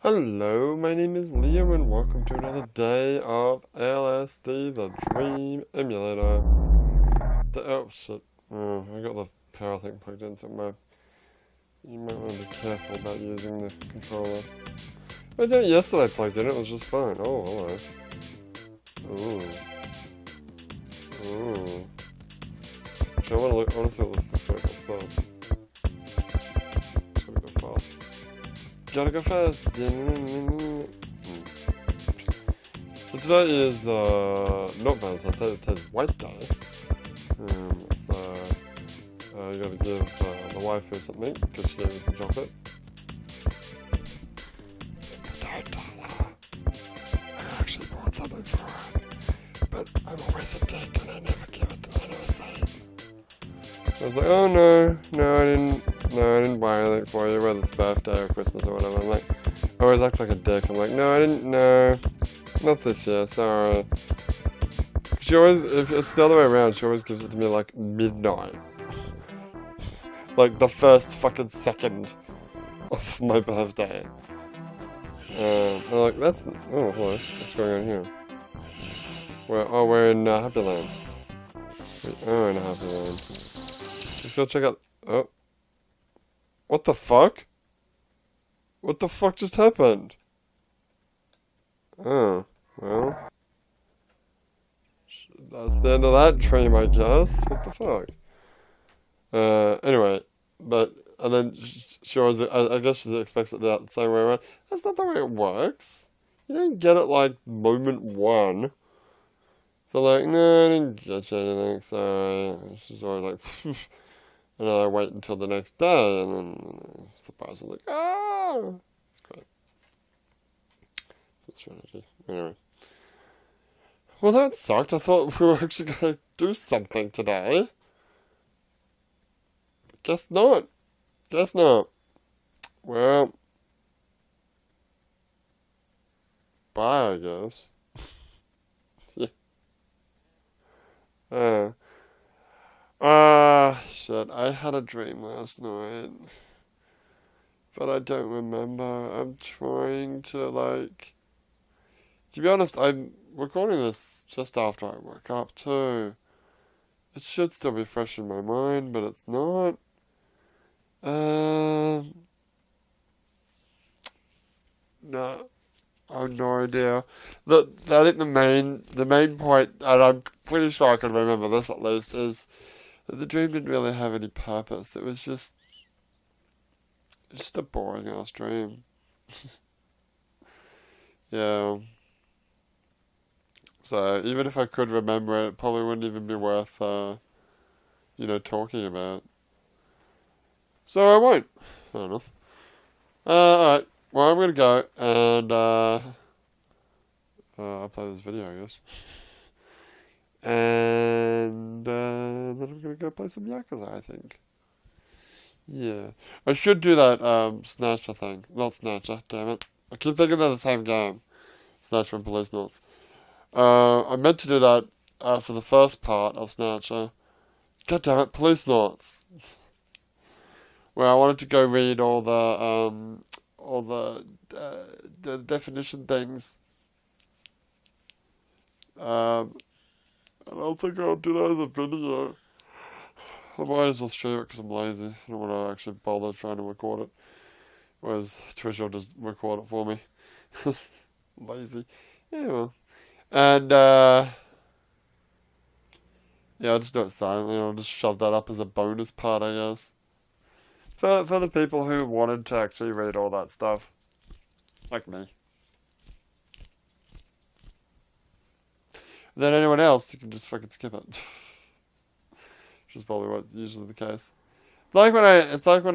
Hello, my name is Leo and welcome to another day of LSD, the Dream Emulator. Oh shit, I got the power thing plugged in, so you might want to be careful about using the controller. I did it yesterday, plugged in, it was just fine. Oh, hello. Ooh. Ooh. Actually, I want to see what this looks like upstairs. Just gotta go fast. Gotta go fast. So today is not Valentine's Day, today's White Day. So you gotta give the waifu something because she gave me some chocolate. But don't tell her. I actually bought something for her. But I'm always a dick and I never give it. I never say it. I was like, oh no, I didn't buy anything for you, whether it's birthday or Christmas or whatever. I'm like, I always act like a dick. I'm like, no, not this year, sorry. She always, if it's the other way around, she always gives it to me like midnight. Like the first fucking second of my birthday. I'm like, oh hello, what's going on here? We're in Happy Land. We are in Happy Land. Let's go check out. Oh. What the fuck? What the fuck just happened? Oh, well. That's the end of that dream, I guess. What the fuck? Anyway. And then she always, I guess she expects it the same way around. That's not the way it works. You don't get it like moment one. So like, no, I didn't get you anything, sorry. She's always like, and then I wait until the next day, and then surprisingly, like, oh, it's great. That's strategy. Anyway. Well, that sucked. I thought we were actually going to do something today. Guess not. Well, bye, I guess. Yeah. Shit, I had a dream last night, but I don't remember. I'm trying to, to be honest, I'm recording this just after I woke up, too. It should still be fresh in my mind, but it's not. No, I have no idea. I think the main point, and I'm pretty sure I can remember this at least, is that the dream didn't really have any purpose. It was just a boring ass dream. Yeah. So even if I could remember it, it probably wouldn't even be worth, talking about. So I won't. Fair enough. Alright. Well, I'm gonna go and I'll play this video, I guess. And then I'm gonna go play some Yakuza, I think. Yeah. I should do that Snatcher thing. Not Snatcher, damn it. I keep thinking they're the same game. Snatcher and Police Notes. I meant to do that for the first part of Snatcher. God damn it, Police Notes. Where I wanted to go read all the definition things. I don't think I'll do that as a video. I might as well stream it because I'm lazy. I don't want to actually bother trying to record it. Whereas Twitch will just record it for me. Lazy. Yeah, well. And, yeah, I'll just do it silently. I'll just shove that up as a bonus part, I guess. For the people who wanted to actually read all that stuff. Like me. And then anyone else, you can just fucking skip it. Which is probably what's usually the case. It's like when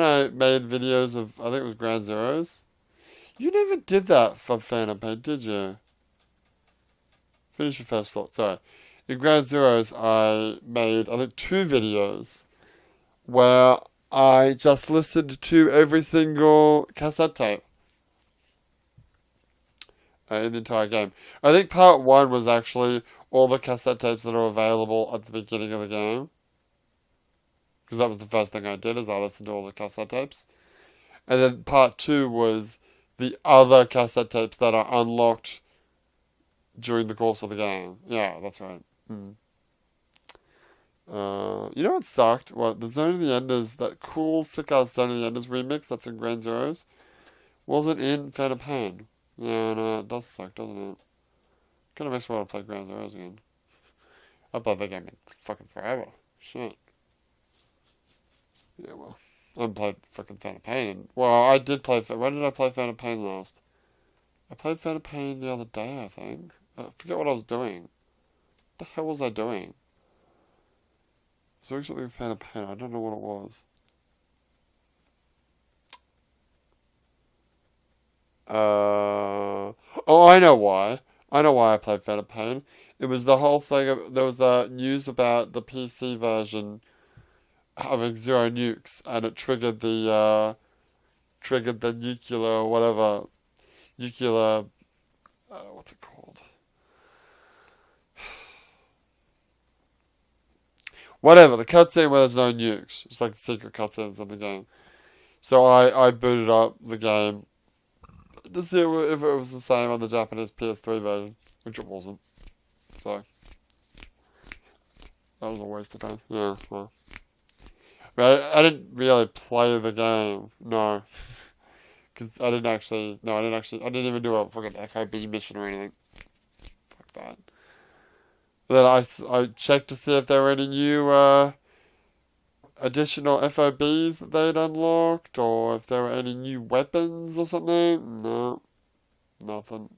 I made videos of, I think it was Ground Zeroes. You never did that for Phantom Pain, did you? Finish your first thought, sorry. In Ground Zeroes, I made, I think, 2 videos where I just listened to every single cassette tape in the entire game. I think part 1 was actually all the cassette tapes that are available at the beginning of the game. Because that was the first thing I did, is I listened to all the cassette tapes. And then part 2 was the other cassette tapes that are unlocked during the course of the game. Yeah, that's right. You know what sucked? What, the Zone of the Enders, that cool sick-ass Zone of the Enders remix that's in Grand Zeroes, wasn't in Phantom Pain. Yeah, no, it does suck, doesn't it? Kind of makes me want to play Grand Zeroes again. I played that game in fucking forever. Shit. Yeah, well, I haven't played fucking Phantom Pain. Well, I did play. When did I play Phantom Pain last? I played Phantom Pain the other day, I think. I forget what I was doing. What the hell was I doing? So recently Phantom Pain. I don't know what it was. Oh, I know why. I know why I played Phantom Pain. It was the whole thing. There was the news about the PC version having 0 nukes, and it triggered the nuclear whatever nuclear. What's it called? Whatever, the cutscene where there's no nukes. It's like secret cutscenes in the game. So I booted up the game to see if it was the same on the Japanese PS3 version, which it wasn't. So, that was a waste of time. Yeah, well. But I didn't really play the game, no. Because I didn't even do a fucking FOB mission or anything. Fuck that. Then I checked to see if there were any new additional FOBs that they'd unlocked, or if there were any new weapons or something. No, nothing.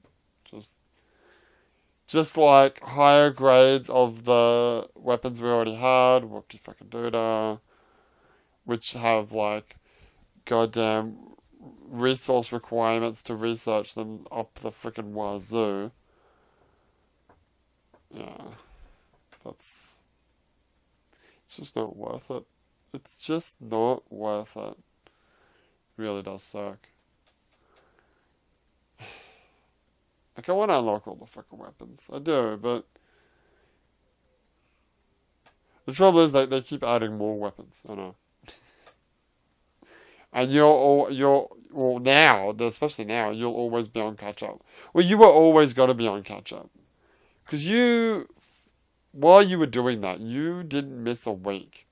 Just like higher grades of the weapons we already had. Whoop-de fucking doodah. Which have like goddamn resource requirements to research them up the freaking wazoo. Yeah, it's just not worth it. It's just not worth it. Really does suck. Like, I want to unlock all the fucking weapons. I do, but the trouble is they keep adding more weapons. I know. And well, now, especially now, you'll always be on catch-up. Well, you were always going to be on catch-up. Because while you were doing that, you didn't miss a week.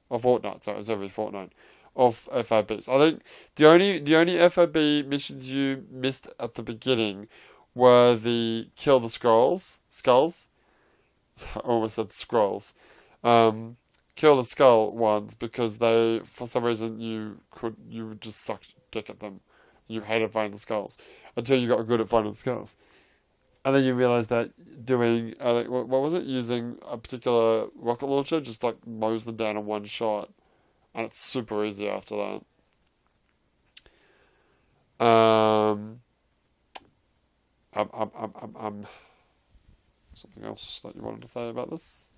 Or fortnight, sorry, it was every fortnight. Of FOBs. I think the only FOB missions you missed at the beginning were the Kill the Skulls. I almost said scrolls. Kill the Skull ones, because they, for some reason, you would just suck dick at them. You hated finding the skulls until you got good at finding the skulls, and then you realized that doing what was it, using a particular rocket launcher just like mows them down in one shot, and it's super easy after that. Something else that you wanted to say about this?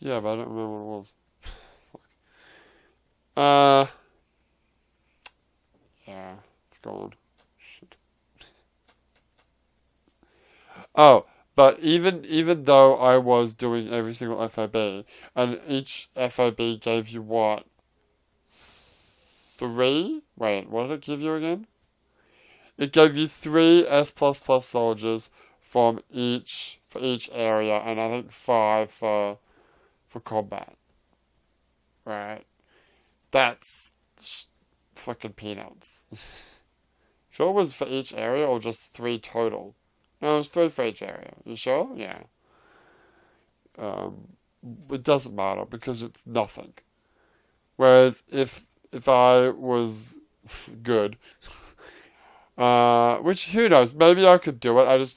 Yeah, but I don't remember what it was. Fuck. Yeah, it's gone. Shit. Oh, but even though I was doing every single FOB, and each FOB gave you what? 3? Wait, what did it give you again? It gave you 3 S++ soldiers for each area, and I think 5 for combat. Right? That's fucking peanuts. Sure it was for each area, or just 3 total? No, it was 3 for each area. You sure? Yeah. It doesn't matter, because it's nothing. Whereas if I was good, which, who knows, maybe I could do it, I was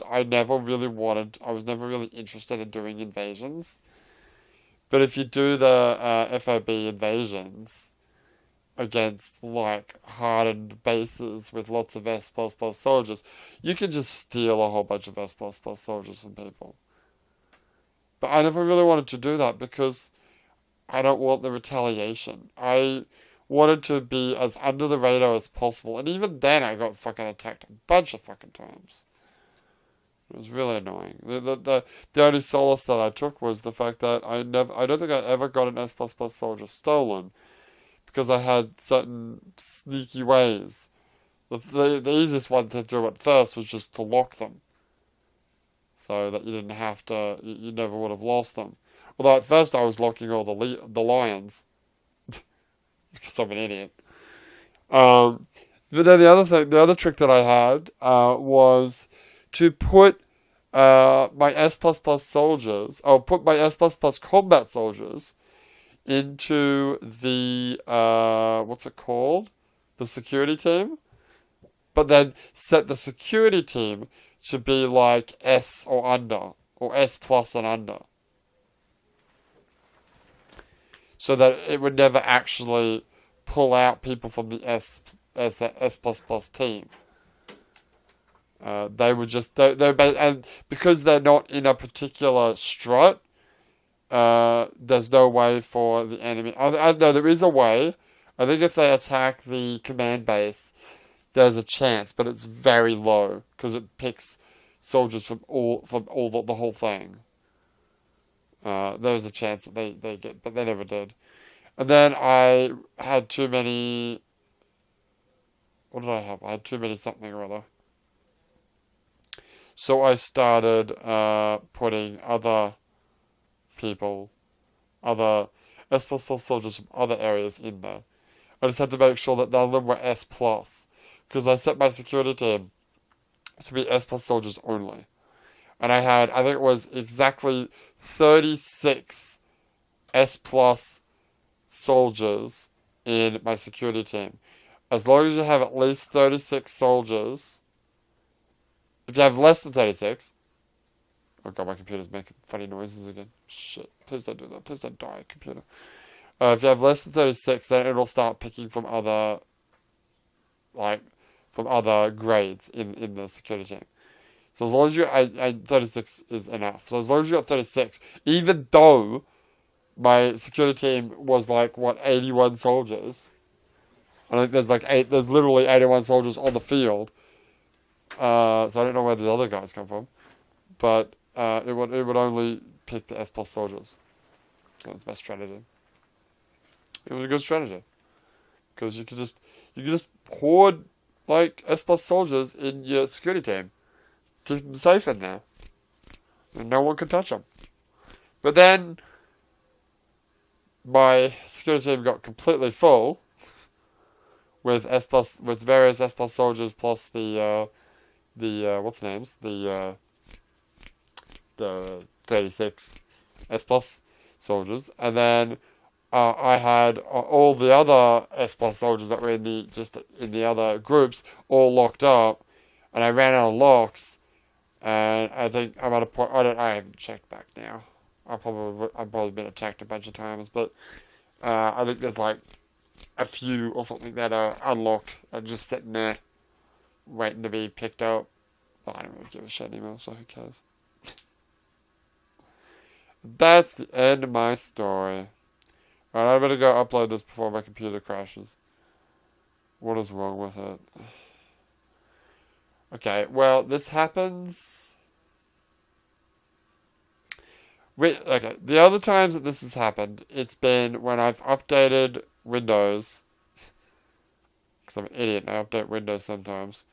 never really interested in doing invasions. But if you do the FOB invasions against like hardened bases with lots of S++ soldiers, you can just steal a whole bunch of S++ soldiers from people. But I never really wanted to do that because I don't want the retaliation. I wanted to be as under the radar as possible, and even then I got fucking attacked a bunch of fucking times. It was really annoying. The only solace that I took was the fact that I don't think I ever got an S++ soldier stolen, because I had certain sneaky ways The easiest one to do at first was just to lock them, so that you didn't have to, you never would have lost them. Although at first I was locking all the lions, because I'm an idiot. But then the other trick that I had was to put my S++ soldiers, or put my S++ combat soldiers into the, what's it called? The security team. But then set the security team to be like S or under, or S plus and under. So that it would never actually pull out people from the S team. They would just, and because they're not in a particular strut, there's no way for the enemy. No, there is a way. I think if they attack the command base, there's a chance, but it's very low because it picks soldiers from the whole thing. There's a chance that they get, but they never did. And then I had too many. What did I have? I had too many something or other. So I started putting other people, other S++ soldiers from other areas in there. I just had to make sure that none of them were S+, because I set my security team to be S+ soldiers only. And I think it was exactly 36 S+ soldiers in my security team. As long as you have at least 36 soldiers, if you have less than 36, oh god, my computer's making funny noises again. Shit, please don't do that. Please don't die, computer. If you have less than 36, then it'll start picking from other, from other grades in the security team. So as long as 36 is enough. So as long as you got 36, even though my security team was 81 soldiers. I think there's literally 81 soldiers on the field. So I don't know where the other guys come from. But it would only pick the S+ soldiers. So that's my strategy. It was a good strategy. Because you could just hoard S+ soldiers in your security team. Keep them safe in there. And no one can touch them. But then my security team got completely full with various S+ soldiers plus the what's names? The 36 S+ soldiers. And then I had all the other S+ soldiers that were in the other groups all locked up, and I ran out of locks, and I think I'm at a point. I haven't checked back now. I've probably been attacked a bunch of times, but I think there's a few or something that are unlocked and just sitting there waiting to be picked up. But I don't really give a shit anymore, so who cares? That's the end of my story. Alright, I better go upload this before my computer crashes. What is wrong with it? Okay, well, this happens. Okay, the other times that this has happened, it's been when I've updated Windows. Because I'm an idiot and I update Windows sometimes.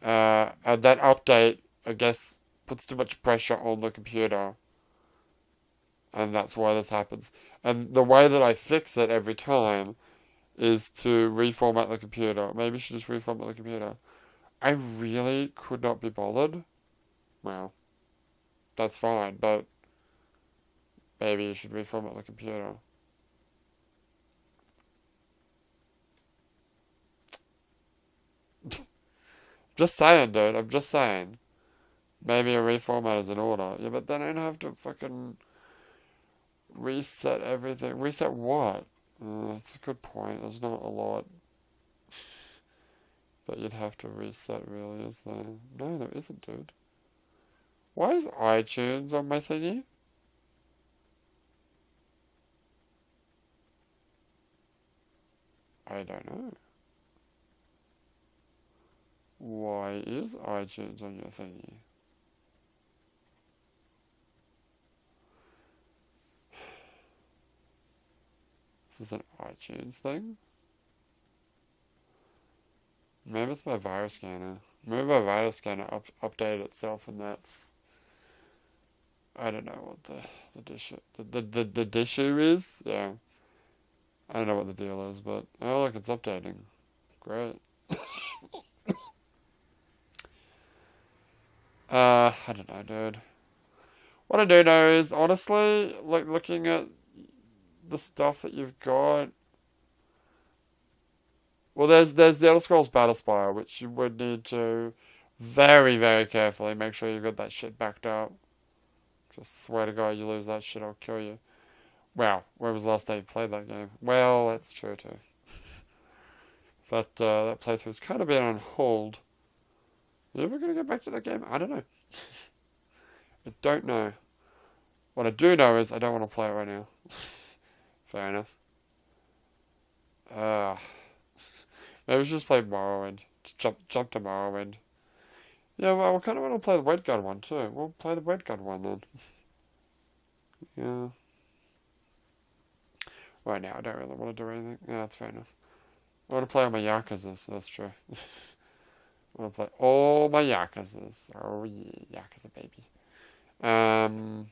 And that update, I guess, puts too much pressure on the computer. And that's why this happens. And the way that I fix it every time is to reformat the computer. Maybe you should just reformat the computer. I really could not be bothered. Well, that's fine, but maybe you should reformat the computer. Just saying, dude. I'm just saying. Maybe a reformat is in order. Yeah, but then I don't have to fucking reset everything. Reset what? That's a good point. There's not a lot that you'd have to reset, really, is there? No, there isn't, dude. Why is iTunes on my thingy? I don't know. Why is iTunes on your thingy? This is an iTunes thing? Maybe it's my virus scanner. Maybe my virus scanner updated itself, and that's... I don't know what the issue is. Yeah. I don't know what the deal is, but oh look, it's updating. Great. I don't know, dude. What I do know is, honestly, like, looking at the stuff that you've got... Well, there's the Elder Scrolls Battlespire, which you would need to very, very carefully make sure you got that shit backed up. Just swear to God, you lose that shit, I'll kill you. Wow, when was the last time you played that game? Well, that's true too. That playthrough's kind of been on hold. You ever gonna get back to that game? I don't know. I don't know. What I do know is I don't want to play it right now. Fair enough. Maybe we should just play Morrowind. Jump to Morrowind. Yeah, well, I kind of want to play the Red Gun one too. We'll play the Red Gun one then. Yeah. Right now, I don't really want to do anything. Yeah, that's fair enough. I want to play all my Yakuzas. That's true. I want to play all my Yakuzas. Oh yeah, Yakuza baby. And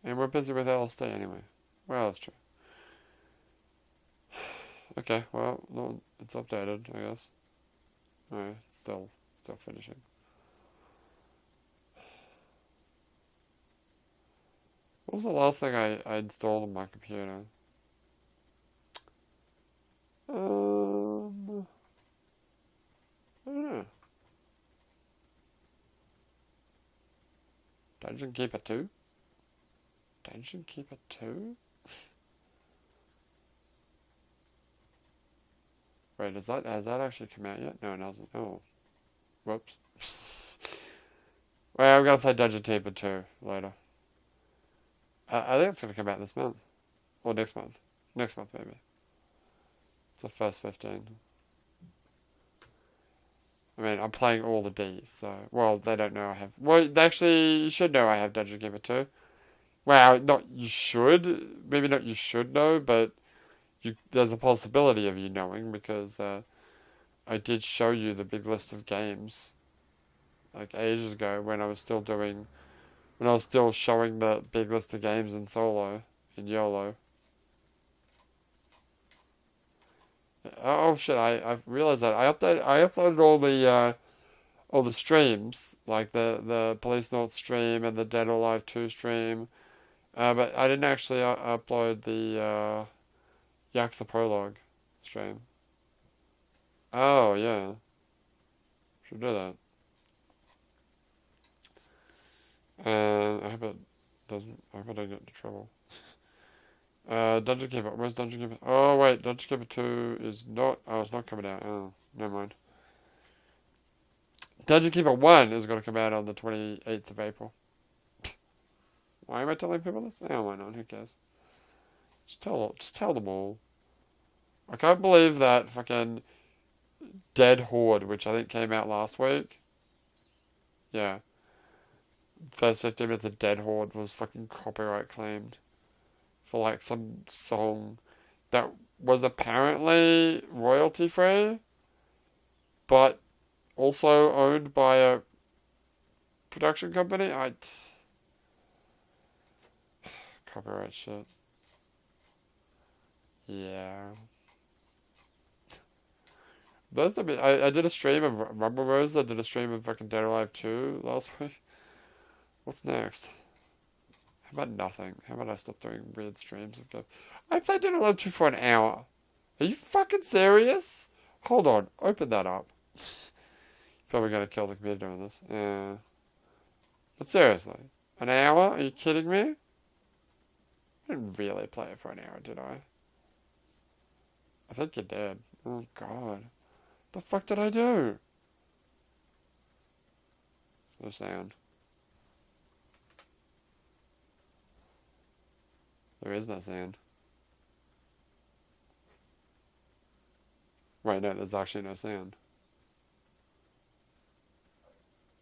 we're busy with LSD anyway. Well, that's true. Okay, well, no, it's updated, I guess. No, it's still finishing. What was the last thing I installed on my computer? I don't know. Dungeon Keeper 2? Dungeon Keeper 2? Wait, has that actually come out yet? No, it hasn't. Oh. Whoops. Well, I'm gonna play Dungeon Keeper 2 later. I think it's gonna come out this month. Or next month. Next month, maybe. It's the first 15. I mean, I'm playing all the Ds, so... Well, they don't know I have... Well, actually, you should know I have Dungeon Keeper 2. Well, not you should. Maybe not you should know, but... there's a possibility of you knowing, because I did show you the big list of games, like ages ago, when I was still showing the big list of games in solo, in YOLO. Oh shit! I've realized that I uploaded all the streams, like the Police Note stream and the Dead or Alive 2 stream, but I didn't actually upload the Yakuza Prologue stream. Oh, yeah. Should do that. And I hope it doesn't... I hope I don't get into trouble. Dungeon Keeper. Where's Dungeon Keeper? Oh, wait. Dungeon Keeper 2 is not... Oh, it's not coming out. Oh, never mind. Dungeon Keeper 1 is going to come out on the 28th of April. Why am I telling people this? Oh, why not? Who cares? Just tell them all. I can't believe that fucking Dead Horde, which I think came out last week. Yeah. First 15 minutes of Dead Horde was fucking copyright claimed. For like some song that was apparently royalty free, but also owned by a production company. Copyright shit. Yeah. That's a bit. I did a stream of Rumble Rose. I did a stream of fucking Dead or Alive 2 last week. What's next? How about nothing? How about I stop doing weird streams of stuff? I played Dead or Alive 2 for an hour. Are you fucking serious? Hold on. Open that up. Probably gonna kill the computer doing this. Yeah. But seriously. An hour? Are you kidding me? I didn't really play it for an hour, did I? I think you did. Oh, God. The fuck did I do? No sound. There is no sound. Wait, no, there's actually no sound.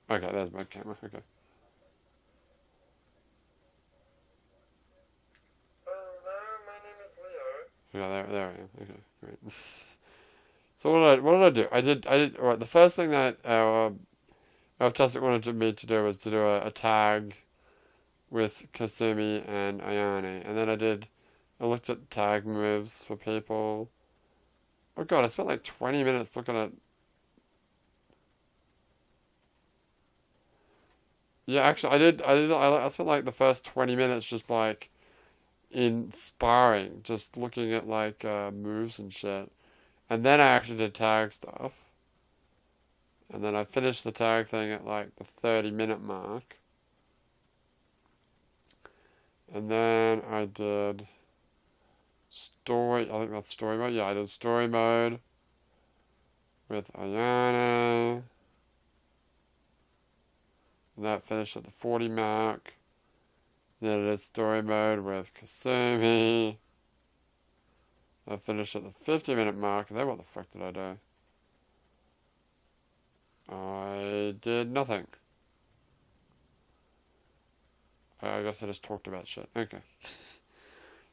Okay, there's my camera. Okay. Hello, my name is Leo. Yeah, there I am. Okay, great. So what did I do? Right, the first thing that Elftastic wanted me to do was to do a tag with Kasumi and Ayane. And then I looked at tag moves for people. Oh god, I spent like 20 minutes looking at... Yeah, actually, I spent like the first 20 minutes just like in sparring, just looking at like moves and shit. And then I actually did tag stuff. And then I finished the tag thing at like the 30-minute mark. And then I did story, I think that's story mode. Yeah, I did story mode with Ayane. And that finished at the 40 mark. Then I did story mode with Kasumi. That finished at the 50-minute mark. And then what the fuck did I do? I did nothing. I guess I just talked about shit. Okay.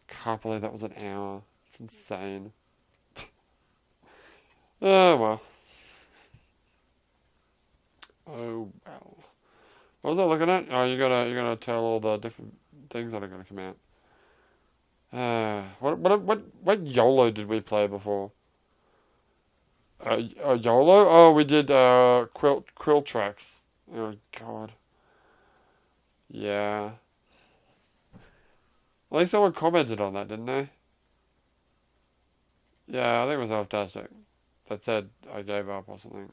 Can't believe that was an hour. It's insane. Oh well. Oh well. What was I looking at? Oh, you gotta tell all the different things that are gonna come out. What YOLO did we play before? YOLO? Oh, we did quilt tracks. Oh god. Yeah. At least someone commented on that, didn't they? Yeah, I think it was fantastic. That said I gave up or something.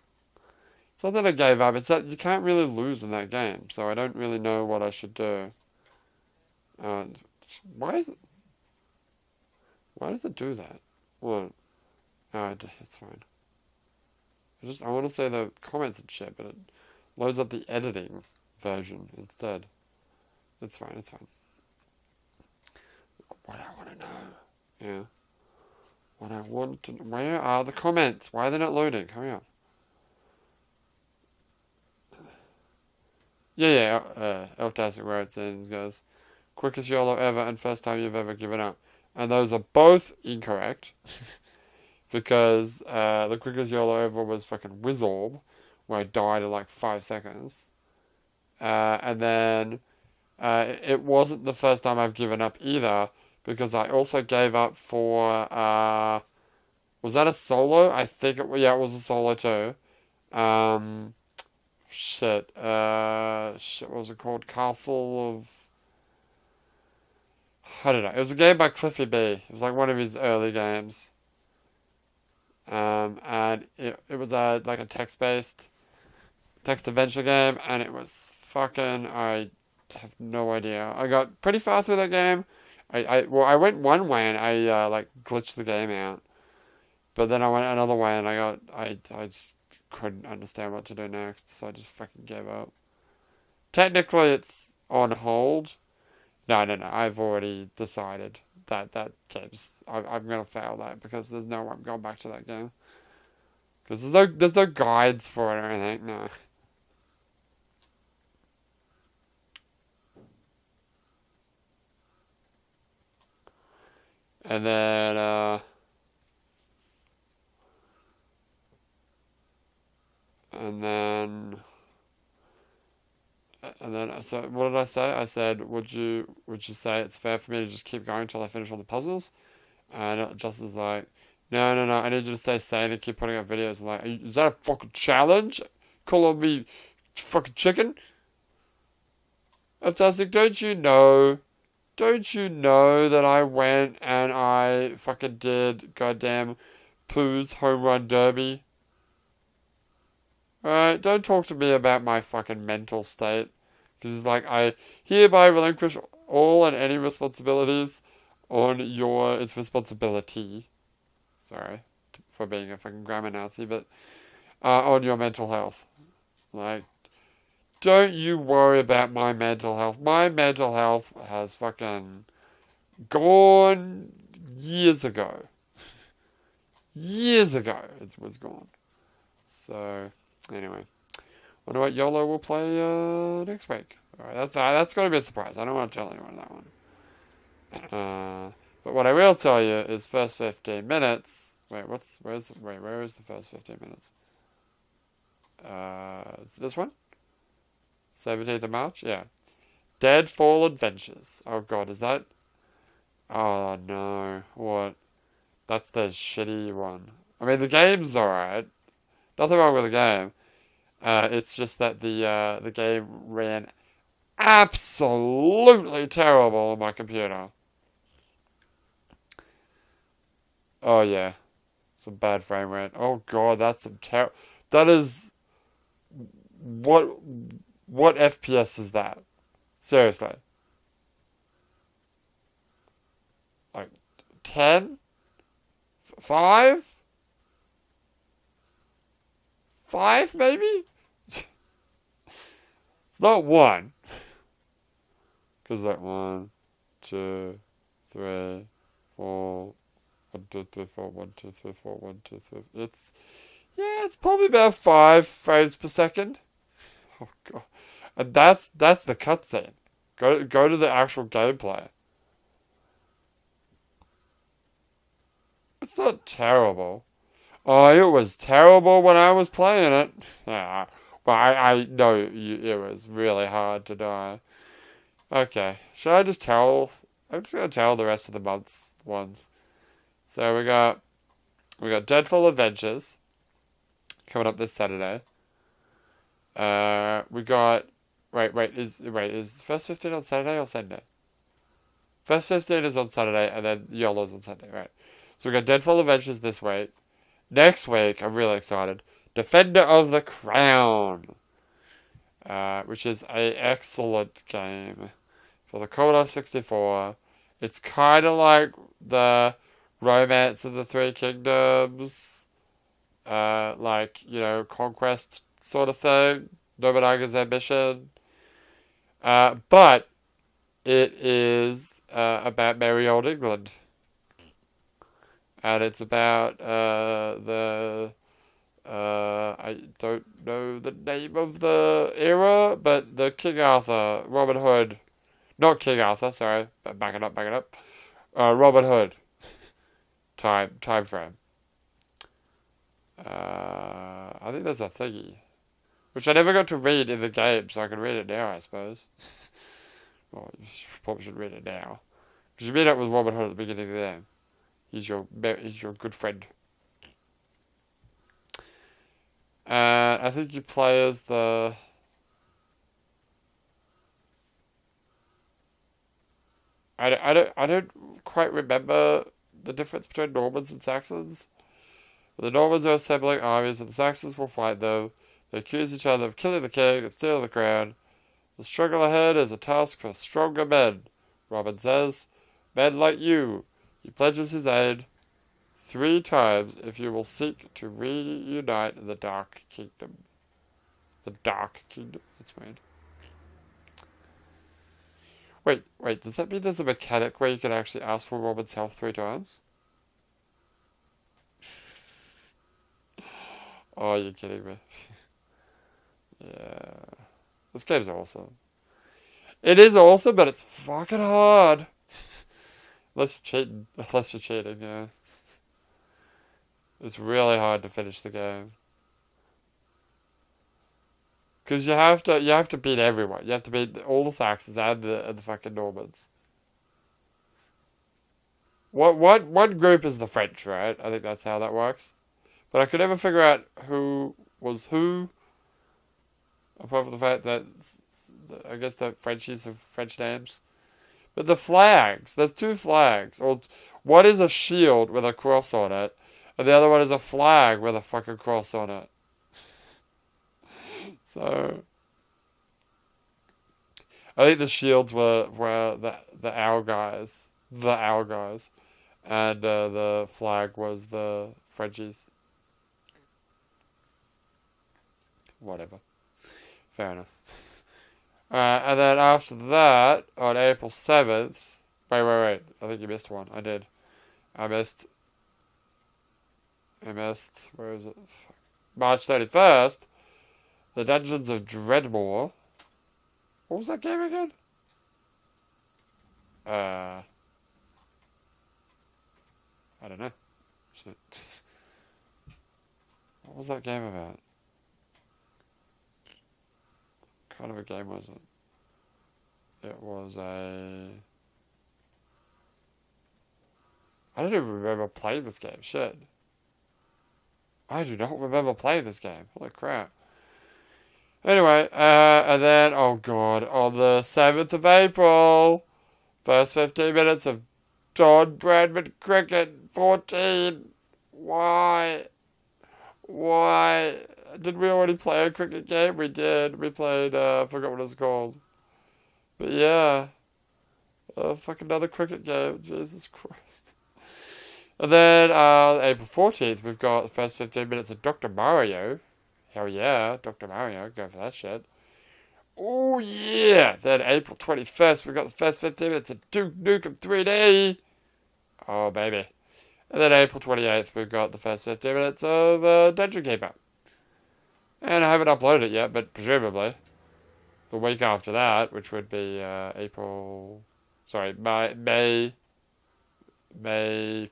It's not that I gave up, it's that you can't really lose in that game, so I don't really know what I should do. Why does it do that? What? Oh, it's fine. I want to say the comments and shit, but it loads up the editing version instead. It's fine, it's fine. What I want to know. Yeah. What I want to... Where are the comments? Why are they not loading? Hurry up. Yeah. Elftastic writes in and goes, quickest YOLO ever and first time you've ever given up. And those are both incorrect. Because the quickest YOLO ever was fucking Wizorb, where I died in like 5 seconds. And then it wasn't the first time I've given up either, because I also gave up for, was that a solo? I think it was a solo too. Shit, what was it called? Castle of... I don't know. It was a game by Cliffy B. It was like one of his early games. And it was like a text-based text adventure game, and it was fucking... I have no idea. I got pretty far through that game. I went one way and I like glitched the game out, but then I went another way and I just couldn't understand what to do next, so I just fucking gave up. Technically, it's on hold. No. I've already decided that game's... I'm gonna fail that because there's no way I'm going back to that game. Because there's no guides for it or anything. No. And then, so what did I say? I said, would you say it's fair for me to just keep going until I finish all the puzzles? And Justin's like, no, I need you to stay sane and keep putting out videos. I'm like, is that a fucking challenge? Calling me fucking chicken? Fantastic, don't you know that I went and I fucking did goddamn Pooh's Home Run Derby? Alright, don't talk to me about my fucking mental state. Because it's like, I hereby relinquish all and any responsibilities on its responsibility. Sorry for being a fucking grammar Nazi, but on your mental health. Like, don't you worry about my mental health. My mental health has fucking gone years ago. Years ago it was gone. So, anyway. Wonder what YOLO will play next week. Alright, that's going to be a surprise. I don't want to tell anyone that one. But what I will tell you is first 15 minutes, Wait, where is the first 15 minutes? Is this one? 17th of March? Yeah. Deadfall Adventures. Oh god, is that... Oh no, what? That's the shitty one. I mean, the game's alright. Nothing wrong with the game. It's just that the game ran absolutely terrible on my computer. Oh yeah, some bad frame rate. Oh god, that's some That is what FPS is that? Seriously, like 10, 5, 5 maybe. It's not 1. Because like 1, 2, 3, 4, 1, 2, 3, 4, 1, 2, 3, 4, 1, 2, 3. It's probably about 5 frames per second. Oh god, and that's the cutscene. Go to the actual gameplay. It's not terrible. Oh, it was terrible when I was playing it. Yeah, well, I know it was really hard to die. Okay, should I just tell? I'm just gonna tell the rest of the month's ones. So we got Deadfall Adventures coming up this Saturday. We got is first 15 on Saturday or Sunday? First 15 is on Saturday, and then YOLO's on Sunday, right? So we got Deadfall Adventures this week. Next week, I'm really excited. Defender of the Crown, which is a excellent game for the Commodore 64. It's kind of like the Romance of the Three Kingdoms, conquest sort of thing, Nobunaga's Ambition. But it is about merry old England. And it's about I don't know the name of the era, but the King Arthur, Robin Hood. Not King Arthur, sorry. Back it up. Robin Hood. Time frame. I think there's a thingy. Which I never got to read in the game, so I can read it now, I suppose. Well, you probably should read it now. Because you meet up with Robin Hood at the beginning of the game. He's your good friend. I think you play as the... I don't quite remember the difference between Normans and Saxons. The Normans are assembling armies and the Saxons will fight them. They accuse each other of killing the king and stealing the crown. The struggle ahead is a task for stronger men, Robin says. Men like you. He pledges his aid 3 times if you will seek to reunite the Dark Kingdom. The Dark Kingdom? That's weird. Wait, does that mean there's a mechanic where you can actually ask for Robin's health 3 times? Oh, you're kidding me. Yeah. This game's awesome. It is awesome, but it's fucking hard. Unless you're cheating, yeah. It's really hard to finish the game. Because you have to beat everyone. You have to beat all the Saxons and the fucking Normans. One group is the French, right? I think that's how that works. But I could never figure out who was who. Apart from the fact that I guess the Frenchies have French names. But the flags, there's 2 flags. Or one is a shield with a cross on it, and the other one is a flag with a fucking cross on it. So I think the shields were the owl guys, and the flag was the Frenchies. Whatever. Fair enough. And then after that, on April 7th... Wait. I think you missed one. I did. I missed... Where is it? March 31st. The Dungeons of Dreadmore. What was that game again? I don't know. Shit. What was that game about? What kind of a game was it? It was a... I don't even remember playing this game. Shit. I do not remember playing this game. Holy crap. Anyway, and then, oh god, on the 7th of April, first 15 minutes of Don Bradman Cricket 14. Why? Why? Did we already play a cricket game? We did. We played, I forgot what it's called. But yeah. Fucking another cricket game. Jesus Christ. And then, April 14th, we've got the first 15 minutes of Dr. Mario. Hell yeah, Dr. Mario. Go for that shit. Oh yeah! Then April 21st, we've got the first 15 minutes of Duke Nukem 3D. Oh, baby. And then April 28th, we've got the first 15 minutes of Dungeon Keeper. And I haven't uploaded it yet, but presumably the week after that, which would be May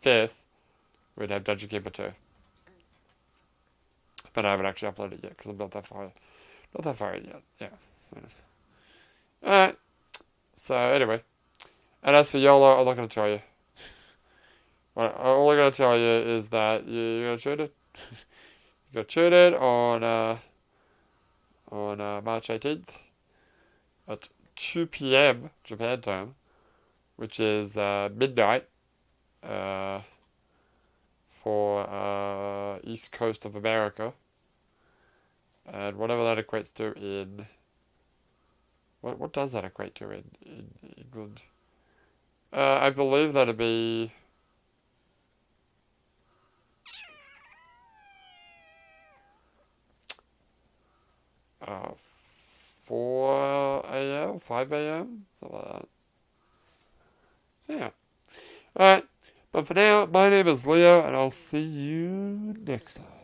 5th, we'd have Dungeon Keeper 2. But I haven't actually uploaded it yet, because I'm not that far in yet. Yeah. Alright. So, anyway. And as for YOLO, I'm not going to tell you. Well, all I'm going to tell you is that you're going to tune it. You're going to tune in on March 18th at 2 p.m. Japan time, which is midnight for East Coast of America, and whatever that equates to in what does that equate to in England? I believe that'd be 4 a.m., 5 a.m., something like that. So yeah. Alright, but for now, my name is Leo, and I'll see you next time.